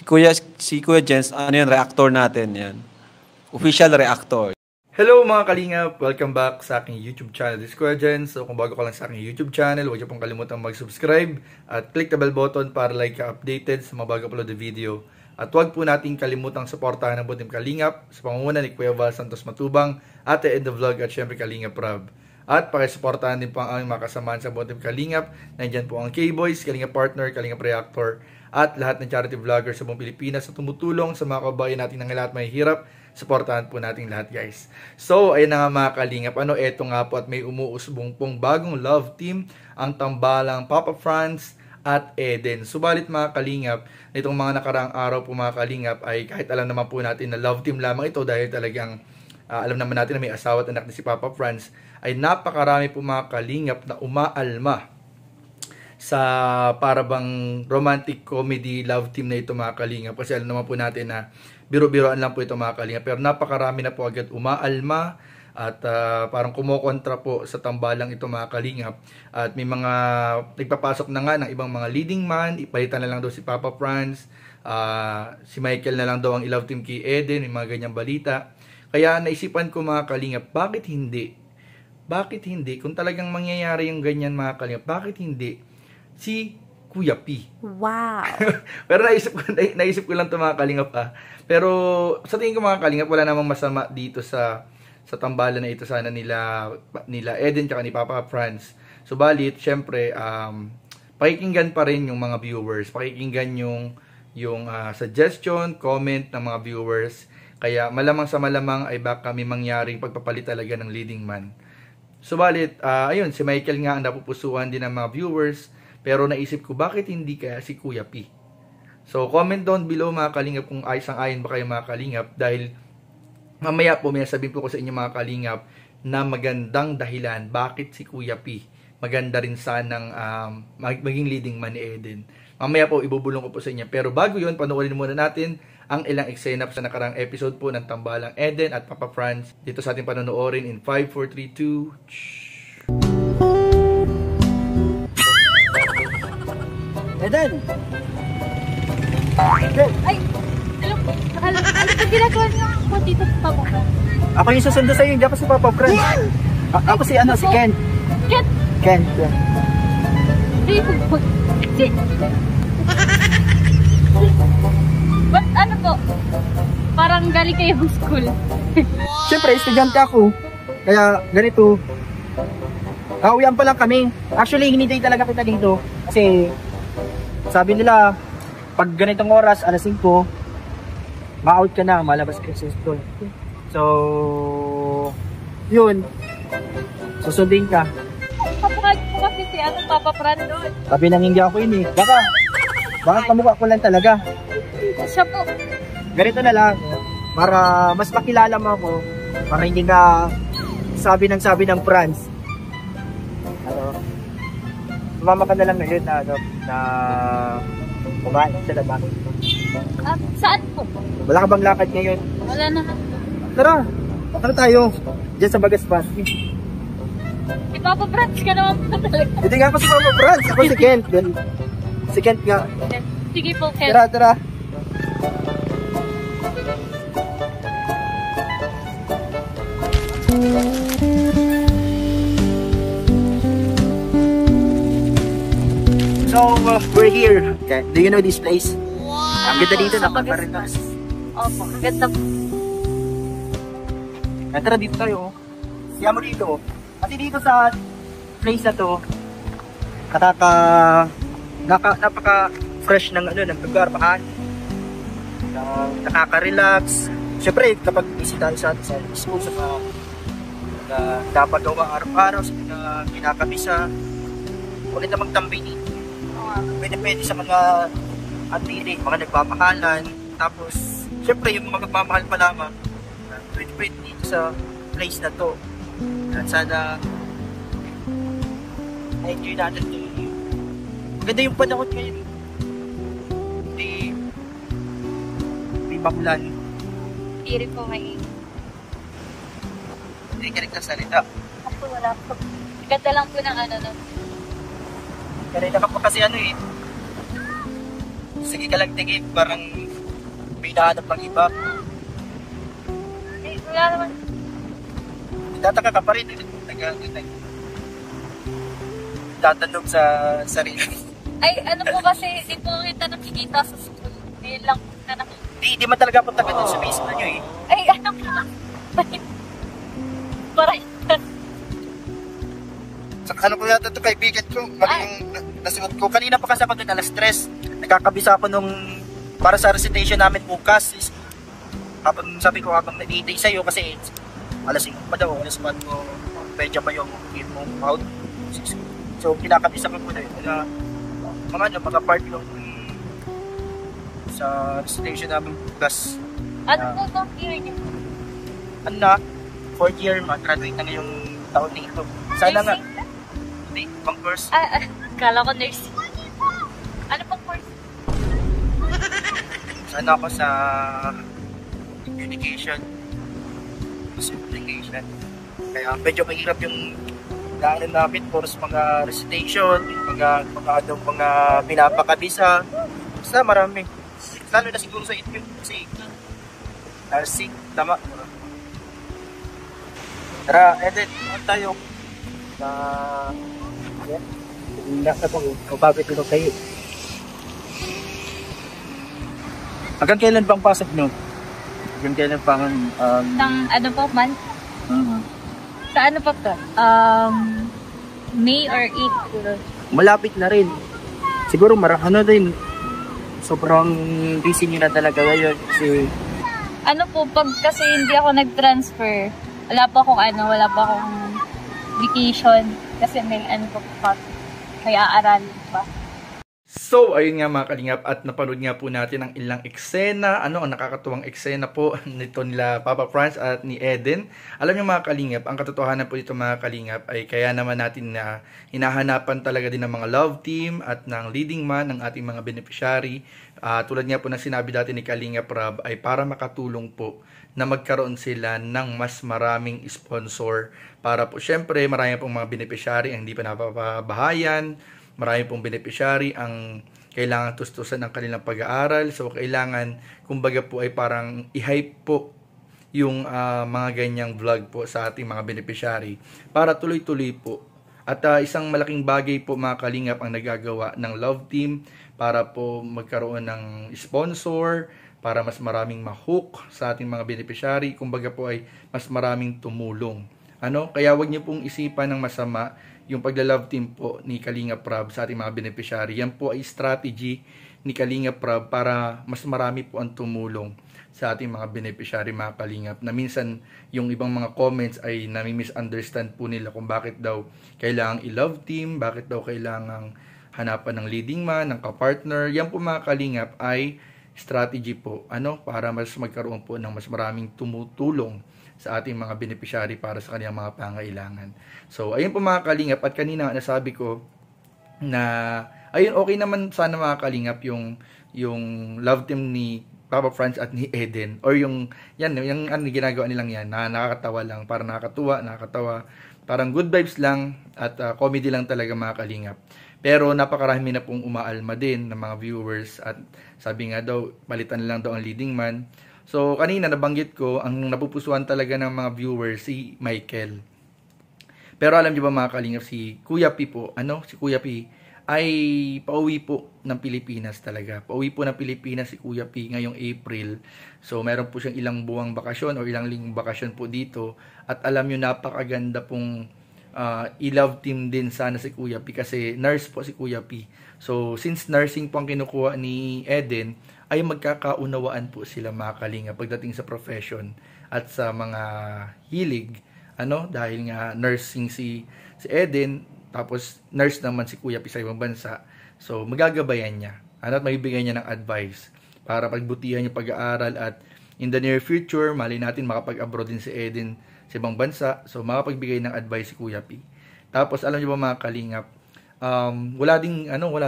Si Kuya Jens, ano yan, reactor natin yan. Official reactor. Hello mga kalingap! Welcome back sa aking YouTube channel. This is Kuya Jens. So kung bago ka lang sa aking YouTube channel, huwag niyo pong kalimutan mag-subscribe at click the bell button para like ka updated sa mga bago upload na video. At huwag po nating kalimutang suportahan ang Butim Kalingap sa pangunguna ni Kuya Val Santos Matubang, Ate Ed the Vlog at syempre Kalingap Rob. At pakisuportahan din po ang aming mga kasamahan sa Butim Kalingap. Nandyan po ang K-Boys, Kalingap Partner, Kalingap Reactor at lahat ng charity vloggers sa buong Pilipinas na tumutulong sa mga kabayan natin ng lahat may hirap. Suportahan po natin lahat guys. So ayun na nga mga kalingap, eto nga po at may umuusbong pong bagong love team, ang tambalang Papa Franz at Eden. Subalit mga kalingap, nitong mga nakaraang araw po mga kalingap ay kahit alam naman po natin na love team lamang ito dahil talagang alam naman natin na may asawa at anak na si Papa Franz, ay napakarami po mga kalingap na umaalma sa parabang romantic comedy love team na ito mga kalingap. Kasi alam naman po natin na biro-biroan lang po ito mga kalingap. Pero napakarami na po agad umaalma at parang kumokontra po sa tambalang ito mga kalingap. At may mga nagpapasok na nga ng ibang mga leading man. Ipalitan na lang daw si Papa Franz. Si Michael na lang daw ang i-love team kay Eden. May mga ganyang balita. Kaya naisipan ko mga kalingap, bakit hindi? Bakit hindi? Kung talagang mangyayari yung ganyan mga kalingap, bakit hindi si Kuya P? Wow! Pero naisip ko lang ito mga kalingap Pero sa tingin ko mga kalingap, wala namang masama dito sa tambalan na ito sana nila Eden tsaka ni Papa Franz. Subalit, syempre, pakikinggan pa rin yung mga viewers. Pakikinggan yung suggestion, comment ng mga viewers. Kaya malamang sa malamang ay baka may mangyaring pagpapalit talaga ng leading man. Subalit, ayun, si Michael nga ang napupusuan din ng mga viewers. Pero naisip ko, bakit hindi kaya si Kuya P? So, comment down below mga kalingap kung ayon ba kayo mga kalingap. Dahil mamaya po may sabihin po ko sa inyo mga kalingap na magandang dahilan bakit si Kuya P maganda rin sanang maging leading man ni Eden. Mamaya po ibubulong ko po sa inyo. Pero bago yun, panoorin muna natin ang ilang eksena sa nakarang episode po ng Tambalang Eden at Papa Franz. Dito sa ating panonoorin in 5, 4, 3, 2... Eden! Ay! Ano ba ginagawa niyo ako dito sa Papa Franz? Ako yung susundo sa'yo, hindi ako si Papa Franz. Ako si Ken. Ken? Ken. Hindi ko Ba't ano po? Parang galing kayo ng school. Siyempre, estudyante ako. Kaya ganito. Kauwian pa lang kami. Actually, hinintay talaga kita dito. Kasi sabi nila, pag ganitong oras, alas 5, ma-out ka na, malabas ka sa school. So, yun. Susundin ka. Kapag po kasi si Papa Franz doon. Sabi nang hindi ako yun Baka kamukha ko lang talaga. Siya po. Ganito na lang, para mas makilala mo ako, para hindi ka sabi ng Franz. Sumama ka na lang ngayon na kumain sa labas. Saan po? Wala ka bang lakad ngayon? Wala naman. Tara tayo. Diyan sa Bagaspas. Si Papa Franz ka naman po talaga. Hindi nga ako si Papa Franz. Ako si Kent. Si Kent nga. Sige po, Kent. Tara. So, we're here. Okay. Do you know this place? Wow! Ang ganda dito, nakaka-relax. Opo, ang ganda po. Tara, dito tayo. Siya mo dito. Kasi dito sa place na to, napaka-fresh ng lugar, nakaka-relax. Siyempre, kapag busy tayo sa school, sa dapat gawa araw-araw, sa mga kinakabisa, ulit na magtambay dito. Pwede sa mga atili, mga nagmamahalan. Tapos, syempre yung mga nagmamahal pa lamang, pwede dito sa place na to. At sana na-enjoy natin ito. Maganda yung panahon ngayon. Hindi makulan. Hindi po ngayon. Hindi ka nagsasalita. Ako wala po. Ganda lang po ng Kanina ka pa kasi Sige ka lang tingin, parang hinahanap ng iba. Eh, wala naman. Tataka ka pa rin. Tatanong sa sarili. Ay, ano po kasi, di po kita nakikita sa school. Ngayon lang po na nakikita. Di man talaga punta ka dun sa base na nyo eh. Ay, ano po? Parang, Sa ano ko yata ito kaibigan ko, mali yung nasuot ko. Kanina pa kasi ako dun, alas 3. Nagkakabisa ako nung para sa recitation namin bukas. Habang sabi ko, habang nag-i-day sa'yo kasi alas 5 pa daw, alas 4 ko, medya pa yung game mo out. So, kinakabisa ko muna yun. Mga part yung sa recitation namin bukas. ano po itong year niyo? Ano na, 4th year, mag-graduate na ngayong taon na ito. Sana nga, hindi, ibang course. Kala ko nursing. Ano pong course? Sana ako sa communication. Communication. Kaya medyo mahirap yung daanan namin for mga recitation, mga pinapakabisa. Basta marami. Lalo na siguro sa interview kasi nursing, tama. Tara, edit, tayo. Nasa pang kapagod ito kayo. Hanggang kailan bang pasok nyo? Hanggang kailan pang Sang ano po man? Sa ano po to? May or April? malapit na rin. Siguro ano din, sobrang busy nyo na talaga ngayon kasi Ano po, pag kasi hindi ako nag-transfer, wala pa akong vacation. Kasi may ano po pa, may aaralin pa. So, ayun nga mga kalingap, at napanood nga po natin ang ilang eksena, ang nakakatuwang eksena po nito nila Papa Franz at ni Eden. Alam niyo mga kalingap, ang katotohanan po dito mga kalingap ay kaya naman natin na hinahanapan talaga din ng mga love team at ng leading man ng ating mga beneficiary. Tulad nga po ng sinabi dati ni Kalingap Rab ay para makatulong po na magkaroon sila ng mas maraming sponsor para po syempre marami pong mga beneficiary ang hindi pa napapabahayan. Marami pong beneficiary ang kailangan tustusan ng kanilang pag-aaral. So, kailangan, kumbaga po ay parang i-hype po yung mga ganyang vlog po sa ating mga beneficiary para tuloy-tuloy po. At isang malaking bagay po mga kalingap ang nagagawa ng Love Team para po magkaroon ng sponsor, para mas maraming ma-hook sa ating mga beneficiary. Kumbaga po ay mas maraming tumulong. Kaya wag niyo pong isipan ng masama yung pagla-love team po ni Kalingap Rab sa ating mga beneficiary. Yan po ay strategy ni Kalingap Rab para mas marami po ang tumulong sa ating mga beneficiary mga Kalingap. Na minsan yung ibang mga comments ay nami-misunderstand po nila kung bakit daw kailangang i-love team, bakit daw kailangang hanapan ng leading man, ng kapartner. Yan po mga Kalingap ay strategy po para mas magkaroon po ng mas maraming tumutulong sa ating mga beneficiary para sa kanilang mga pangailangan. So, ayun po mga kalingap. At kanina nasabi ko na, ayun, okay naman sana mga kalingap yung love team ni Papa Franz at ni Eden. Or yung ginagawa nilang yan, na nakakatawa lang, para nakakatawa. Parang good vibes lang at comedy lang talaga mga kalingap. Pero napakarami na pong umaalma din ng mga viewers at sabi nga daw, palitan lang daw ang leading man. So, kanina nabanggit ko, ang napupusuan talaga ng mga viewers si Michael. Pero alam niyo ba mga kalingap, si Kuya P po, si Kuya P ay pauwi po ng Pilipinas talaga. Pauwi po ng Pilipinas si Kuya P ngayong April. So, meron po siyang ilang buwang bakasyon o ilang linggong bakasyon po dito. At alam niyo, napakaganda pong i-love team din sana si Kuya P kasi nurse po si Kuya P. So, since nursing po ang kinukuha ni Eden, ay magkakaunawaan po sila mga kalingap pagdating sa profession at sa mga hilig. Dahil nga nursing si Eden, tapos nurse naman si Kuya P sa ibang bansa. So, magagabayan niya. At maibigay niya ng advice para pagbutihan yung pag-aaral at in the near future, mali natin makapag-abroad din si Eden sa ibang bansa. So, makapagbigay ng advice si Kuya P. Tapos, alam niyo ba mga kalingap, wala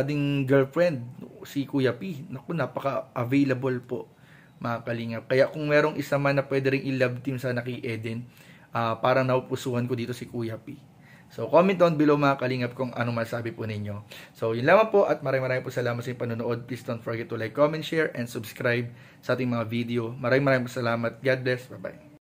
ding girlfriend si Kuya P. Naku, napaka-available po mga kalingap. Kaya kung merong isa man na pwede ring i-love team sana kay Eden, parang naupusuhan ko dito si Kuya P. So, comment down below mga kalingap kung anong masabi po ninyo. So, yun lamang po at maraming po salamat sa inyong panonood. Please don't forget to like, comment, share, and subscribe sa ating mga video. Maraming po salamat. God bless. Bye-bye.